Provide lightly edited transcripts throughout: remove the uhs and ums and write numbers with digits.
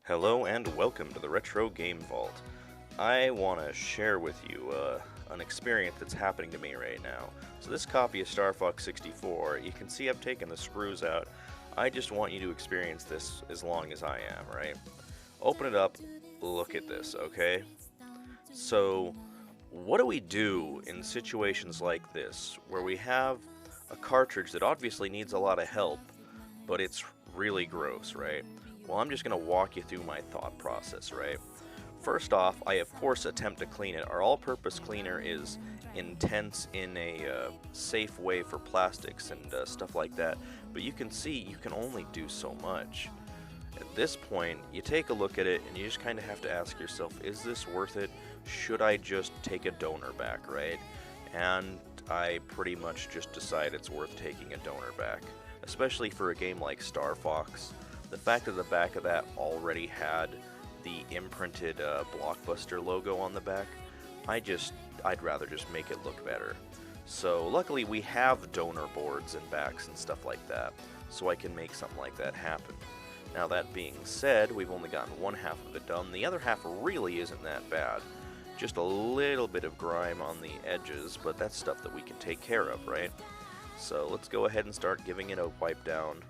Hello and welcome to the Retro Game Vault. I want to share with you an experience that's happening to me right now. So this copy of Star Fox 64, you can see I've taken the screws out. I just want you to experience this as long as I am, right? Open it up, look at this, okay? So, what do we do in situations like this, where we have a cartridge that obviously needs a lot of help, but it's really gross, right? Well, I'm just going to walk you through my thought process, right? First off, I of course attempt to clean it. Our all-purpose cleaner is intense in a safe way for plastics and stuff like that, but you can see you can only do so much. At this point, you take a look at it and you just kind of have to ask yourself, is this worth it? Should I just take a donor back, right? And I pretty much just decide it's worth taking a donor back, especially for a game like Star Fox. The fact that the back of that already had the imprinted Blockbuster logo on the back, I'd rather just make it look better. So luckily we have donor boards and backs and stuff like that, so I can make something like that happen. Now that being said, we've only gotten one half of it done. The other half really isn't that bad. Just a little bit of grime on the edges, but that's stuff that we can take care of, right? So let's go ahead and start giving it a wipe down.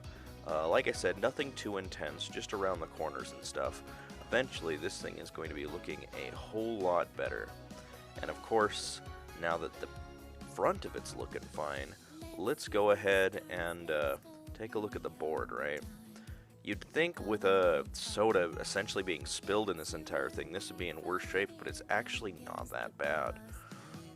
Like I said, nothing too intense, just around the corners and stuff. Eventually this thing is going to be looking a whole lot better. And of course, now that the front of it's looking fine, let's go ahead and take a look at the board, right? You'd think with a soda essentially being spilled in this entire thing, this would be in worse shape, but it's actually not that bad.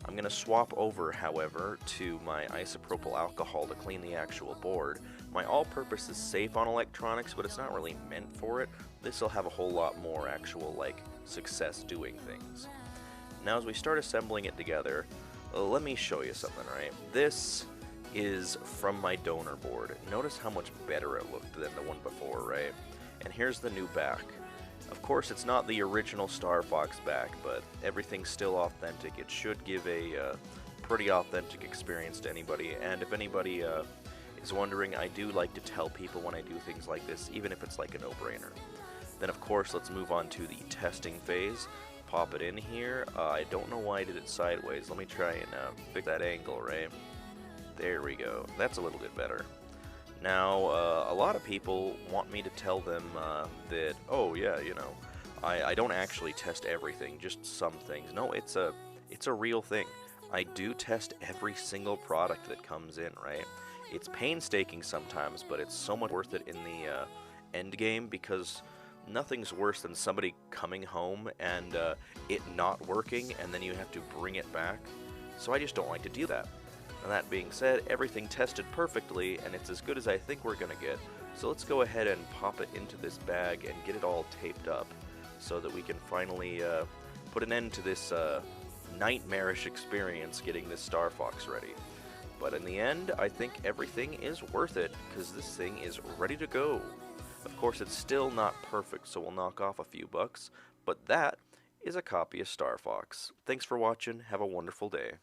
I'm going to swap over, however, to my isopropyl alcohol to clean the actual board. My all-purpose is safe on electronics, but it's not really meant for it. This will have a whole lot more actual, success doing things. Now, as we start assembling it together, let me show you something, right? This is from my donor board. Notice how much better it looked than the one before, right? And here's the new back. Of course, it's not the original Star Fox back, but everything's still authentic. It should give a pretty authentic experience to anybody, and if anybody is wondering, I do like to tell people when I do things like this, even if it's like a no-brainer. Then, of course, let's move on to the testing phase. Pop it in here. I don't know why I did it sideways. Let me try and fix that angle, right? There we go. That's a little bit better. Now, a lot of people want me to tell them that, oh yeah, I don't actually test everything, just some things. No, it's a real thing. I do test every single product that comes in, right? It's painstaking sometimes, but it's so much worth it in the end game, because nothing's worse than somebody coming home and it not working, and then you have to bring it back. So I just don't like to do that. And that being said, everything tested perfectly, and it's as good as I think we're going to get. So let's go ahead and pop it into this bag and get it all taped up so that we can finally put an end to this nightmarish experience getting this Star Fox ready. But in the end, I think everything is worth it, because this thing is ready to go. Of course, it's still not perfect, so we'll knock off a few bucks, but that is a copy of Star Fox. Thanks for watching. Have a wonderful day.